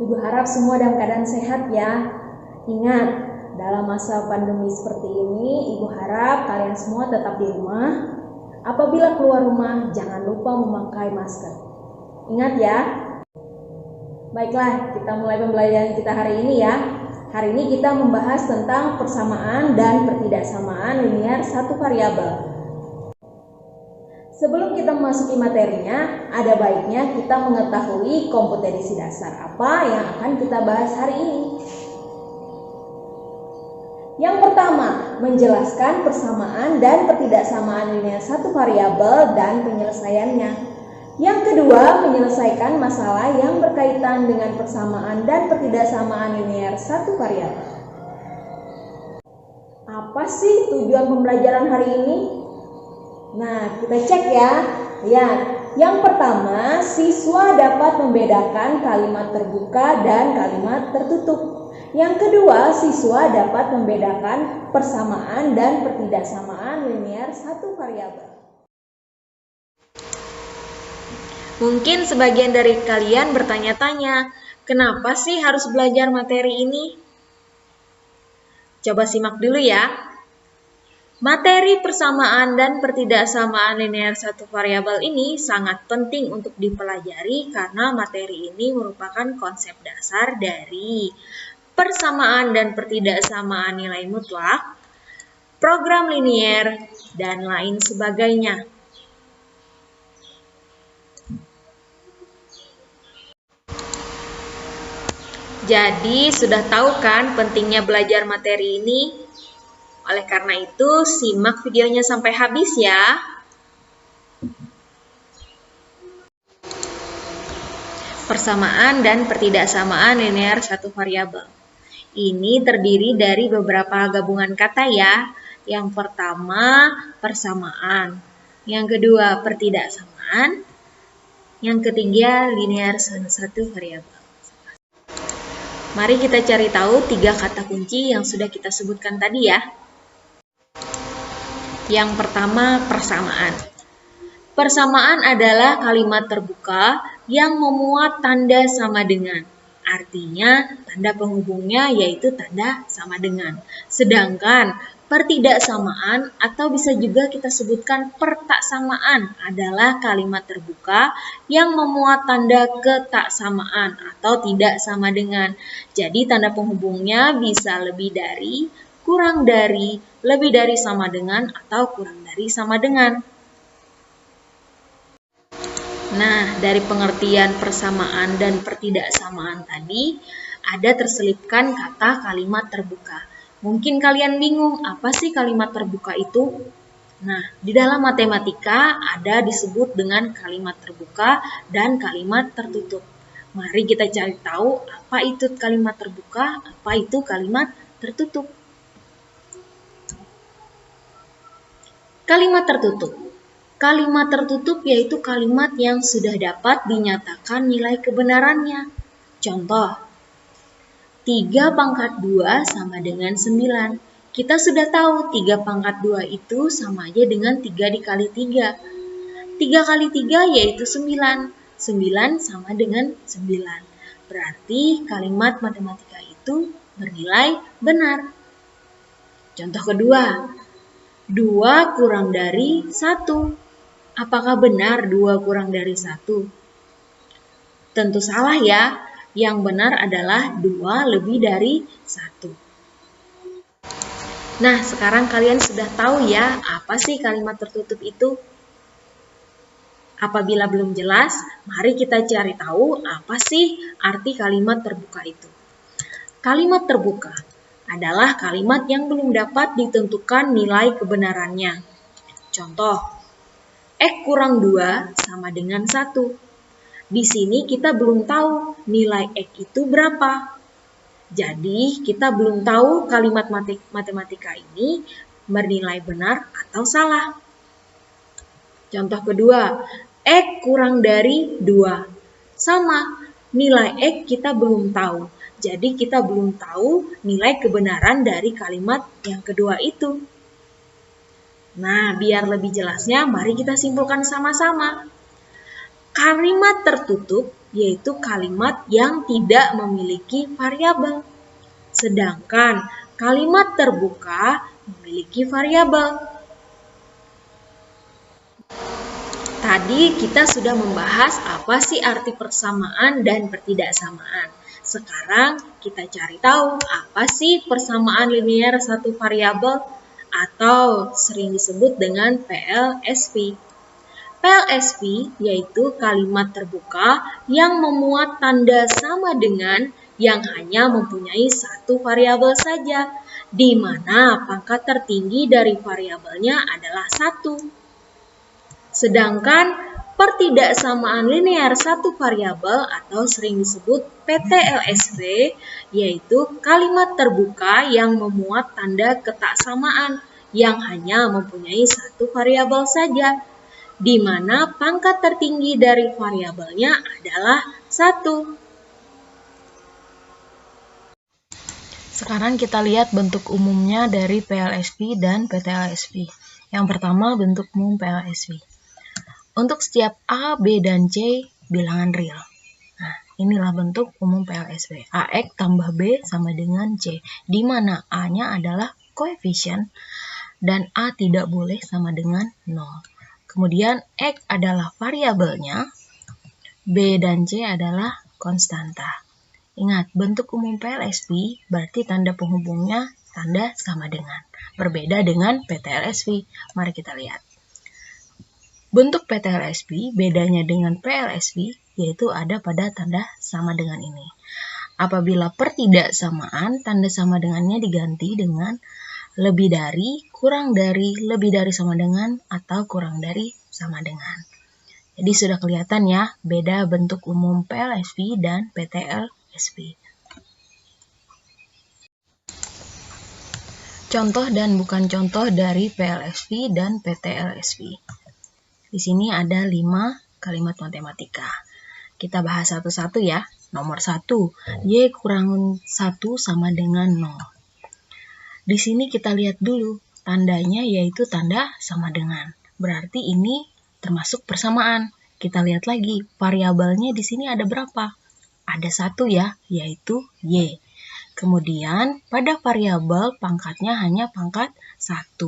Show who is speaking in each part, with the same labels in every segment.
Speaker 1: Ibu harap semua dalam keadaan sehat ya. Ingat, dalam masa pandemi seperti ini, Ibu harap kalian semua tetap di rumah. Apabila keluar rumah, jangan lupa memakai masker. Ingat ya. Baiklah, kita mulai pembelajaran kita hari ini ya. Hari ini kita membahas tentang persamaan dan pertidaksamaan linier satu variabel. Sebelum kita memasuki materinya, ada baiknya kita mengetahui kompetensi dasar apa yang akan kita bahas hari ini. Yang pertama, menjelaskan persamaan dan pertidaksamaan linier satu variabel dan penyelesaiannya. Yang kedua, menyelesaikan masalah yang berkaitan dengan persamaan dan pertidaksamaan linier satu variabel. Apa sih tujuan pembelajaran hari ini? Nah, kita cek ya. Lihat, yang pertama, siswa dapat membedakan kalimat terbuka dan kalimat tertutup. Yang kedua, siswa dapat membedakan persamaan dan pertidaksamaan linier satu variabel.
Speaker 2: Mungkin sebagian dari kalian bertanya-tanya, kenapa sih harus belajar materi ini? Coba simak dulu ya. Materi persamaan dan pertidaksamaan linier satu variabel ini sangat penting untuk dipelajari karena materi ini merupakan konsep dasar dari persamaan dan pertidaksamaan nilai mutlak, program linier, dan lain sebagainya. Jadi, sudah tahu kan pentingnya belajar materi ini? Oleh karena itu, simak videonya sampai habis ya. Persamaan dan pertidaksamaan linier satu variabel. Ini terdiri dari beberapa gabungan kata ya. Yang pertama, persamaan. Yang kedua, pertidaksamaan. Yang ketiga, linier satu variabel. Mari kita cari tahu 3 kata kunci yang sudah kita sebutkan tadi ya. Yang pertama, persamaan. Persamaan adalah kalimat terbuka yang memuat tanda sama dengan. Artinya, tanda penghubungnya yaitu tanda sama dengan. Sedangkan pertidaksamaan atau bisa juga kita sebutkan pertaksamaan adalah kalimat terbuka yang memuat tanda ketaksamaan atau tidak sama dengan. Jadi, tanda penghubungnya bisa lebih dari, kurang dari, lebih dari sama dengan, atau kurang dari sama dengan. Nah, dari pengertian persamaan dan pertidaksamaan tadi, ada terselipkan kata kalimat terbuka. Mungkin kalian bingung, apa sih kalimat terbuka itu? Nah, di dalam matematika ada disebut dengan kalimat terbuka dan kalimat tertutup. Mari kita cari tahu apa itu kalimat terbuka, apa itu kalimat tertutup. Kalimat tertutup. Kalimat tertutup yaitu kalimat yang sudah dapat dinyatakan nilai kebenarannya. Contoh, 3 pangkat 2 sama dengan 9. Kita sudah tahu 3 pangkat 2 itu sama aja dengan 3 dikali 3. 3 kali 3 yaitu 9. 9 sama dengan 9. Berarti kalimat matematika itu bernilai benar. Contoh kedua, 2 kurang dari 1. Apakah benar 2 kurang dari 1? Tentu salah ya. Yang benar adalah 2 lebih dari 1. Nah, sekarang kalian sudah tahu ya, apa sih kalimat tertutup itu? Apabila belum jelas, mari kita cari tahu apa sih arti kalimat terbuka itu. Kalimat terbuka adalah kalimat yang belum dapat ditentukan nilai kebenarannya. Contoh, X kurang 2 sama dengan 1. Di sini kita belum tahu nilai X itu berapa. Jadi, kita belum tahu kalimat matematika ini bernilai benar atau salah. Contoh kedua, X kurang dari 2. Sama, nilai X kita belum tahu. Jadi, kita belum tahu nilai kebenaran dari kalimat yang kedua itu. Nah, biar lebih jelasnya, mari kita simpulkan sama-sama. Kalimat tertutup yaitu kalimat yang tidak memiliki variabel. Sedangkan kalimat terbuka memiliki variabel. Tadi kita sudah membahas apa sih arti persamaan dan pertidaksamaan. Sekarang kita cari tahu apa sih persamaan linear satu variabel atau sering disebut dengan PLSV. PLSV yaitu kalimat terbuka yang memuat tanda sama dengan yang hanya mempunyai satu variabel saja, di mana pangkat tertinggi dari variabelnya adalah 1. Sedangkan pertidaksamaan linear satu variabel atau sering disebut PTLSV yaitu kalimat terbuka yang memuat tanda ketaksamaan yang hanya mempunyai satu variabel saja, di mana pangkat tertinggi dari variabelnya adalah 1.
Speaker 3: Sekarang kita lihat bentuk umumnya dari PLSV dan PTLSV. Yang pertama, bentuk umum PLSV. Untuk setiap A, B, dan C bilangan real. Nah, inilah bentuk umum PLSV. AX tambah B sama dengan C, di mana A-nya adalah koefisien dan A tidak boleh sama dengan 0. Kemudian X adalah variabelnya, B dan C adalah konstanta. Ingat, bentuk umum PLSV berarti tanda penghubungnya tanda sama dengan. Berbeda dengan PTLSV. Mari kita lihat. Bentuk PTLSV bedanya dengan PLSV yaitu ada pada tanda sama dengan ini. Apabila pertidaksamaan, tanda sama dengannya diganti dengan lebih dari, kurang dari, lebih dari sama dengan, atau kurang dari sama dengan. Jadi sudah kelihatan ya beda bentuk umum PLSV dan PTLSV. Contoh dan bukan contoh dari PLSV dan PTLSV. Di sini ada 5 kalimat matematika. Kita bahas satu-satu ya. Nomor 1, Y kurang 1 sama dengan 0. Di sini kita lihat dulu, tandanya yaitu tanda sama dengan. Berarti ini termasuk persamaan. Kita lihat lagi, variabelnya di sini ada berapa? Ada 1 ya, yaitu Y. Kemudian pada variabel pangkatnya hanya pangkat 1.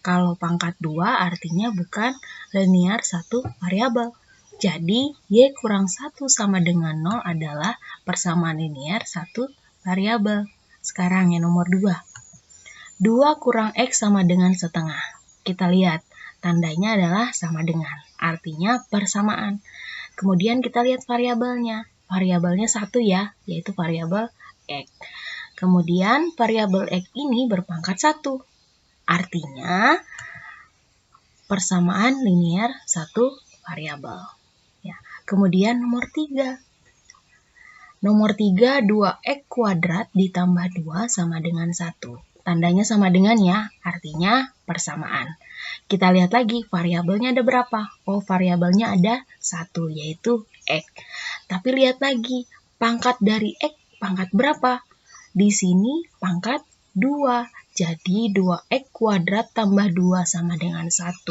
Speaker 3: Kalau pangkat 2 artinya bukan linear satu variabel. Jadi Y kurang 1 sama dengan 0 adalah persamaan linear satu variabel. Sekarang yang nomor 2. 2 kurang X sama dengan setengah. Kita lihat, tandanya adalah sama dengan, artinya persamaan. Kemudian kita lihat variabelnya. Variabelnya 1 ya, yaitu variabel X. Kemudian variabel X ini berpangkat 1. Artinya persamaan linear satu variabel. Ya. Kemudian nomor 3. Nomor 3, 2x kuadrat ditambah 2 sama dengan 1. Tandanya sama dengan ya, artinya persamaan. Kita lihat lagi, variabelnya ada berapa? Oh, variabelnya ada 1, yaitu X. Tapi lihat lagi, pangkat dari X, pangkat berapa? Di sini pangkat 2. Jadi 2x kuadrat tambah 2 sama dengan 1,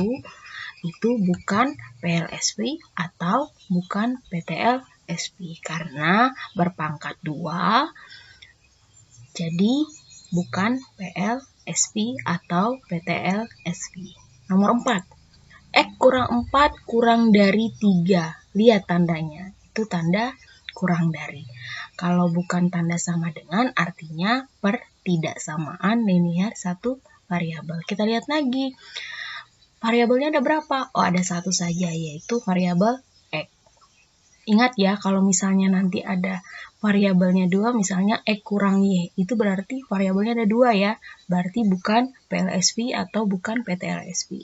Speaker 3: itu bukan PLSV atau bukan PTLSV. Karena berpangkat 2, jadi bukan PLSV atau PTLSV. Nomor 4. X kurang 4 kurang dari 3. Lihat tandanya. Itu tanda kurang dari. Kalau bukan tanda sama dengan artinya pertidaksamaan linear satu variabel. Kita lihat lagi. Variabelnya ada berapa? Oh, ada 1 saja yaitu variabel X. Ingat ya, kalau misalnya nanti ada variabelnya 2, misalnya X kurang Y, itu berarti variabelnya ada 2 ya. Berarti bukan PLSV atau bukan PTLSV.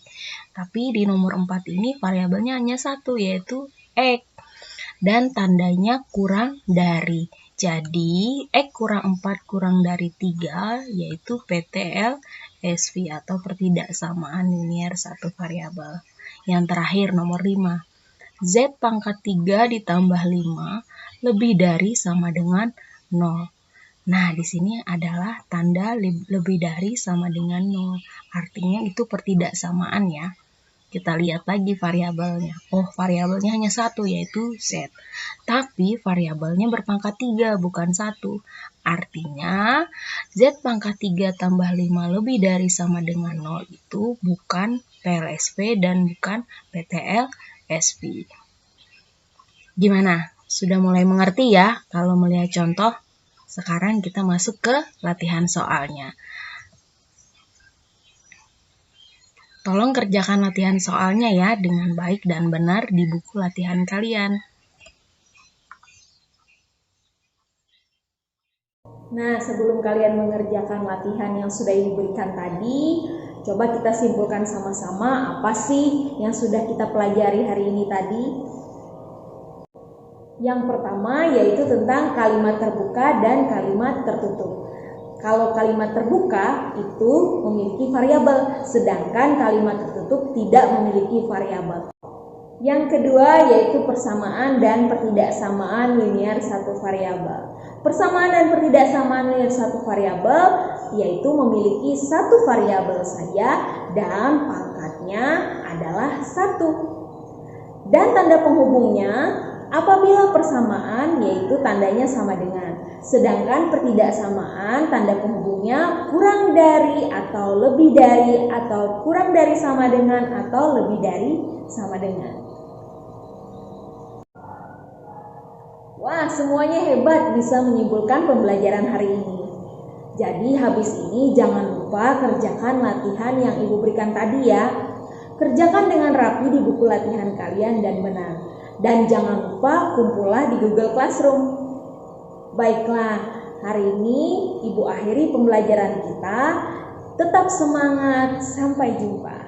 Speaker 3: Tapi di nomor 4 ini variabelnya hanya 1, yaitu X. Dan tandanya kurang dari. Jadi, X kurang 4 kurang dari 3, yaitu PTLSV atau pertidaksamaan linear satu variabel. Yang terakhir, nomor 5. Z pangkat 3 ditambah 5 lebih dari sama dengan 0. Nah, di sini adalah tanda lebih dari sama dengan 0. Artinya itu pertidaksamaan ya. Kita lihat lagi variabelnya. Oh, variabelnya hanya satu, yaitu Z. Tapi variabelnya berpangkat 3, bukan 1. Artinya, Z pangkat 3 tambah 5 lebih dari sama dengan 0 itu bukan PLSP dan bukan PTLSP. Gimana? Sudah mulai mengerti ya kalau melihat contoh? Sekarang kita masuk ke latihan soalnya. Tolong kerjakan latihan soalnya ya dengan baik dan benar di buku latihan kalian.
Speaker 1: Nah, sebelum kalian mengerjakan latihan yang sudah diberikan tadi, coba kita simpulkan sama-sama apa sih yang sudah kita pelajari hari ini tadi. Yang pertama yaitu tentang kalimat terbuka dan kalimat tertutup. Kalau kalimat terbuka itu memiliki variabel, sedangkan kalimat tertutup tidak memiliki variabel. Yang kedua yaitu persamaan dan pertidaksamaan linear satu variabel. Persamaan dan pertidaksamaan linear satu variabel yaitu memiliki satu variabel saja dan pangkatnya adalah 1. Dan tanda penghubungnya apabila persamaan yaitu tandanya sama dengan, sedangkan pertidaksamaan tanda penghubungnya kurang dari atau lebih dari atau kurang dari sama dengan atau lebih dari sama dengan. Wah, semuanya hebat bisa menyimpulkan pembelajaran hari ini. Jadi habis ini jangan lupa kerjakan latihan yang Ibu berikan tadi ya. Kerjakan dengan rapi di buku latihan kalian dan benar. Dan jangan lupa kumpullah di Google Classroom. Baiklah, hari ini Ibu akhiri pembelajaran kita. Tetap semangat, sampai jumpa.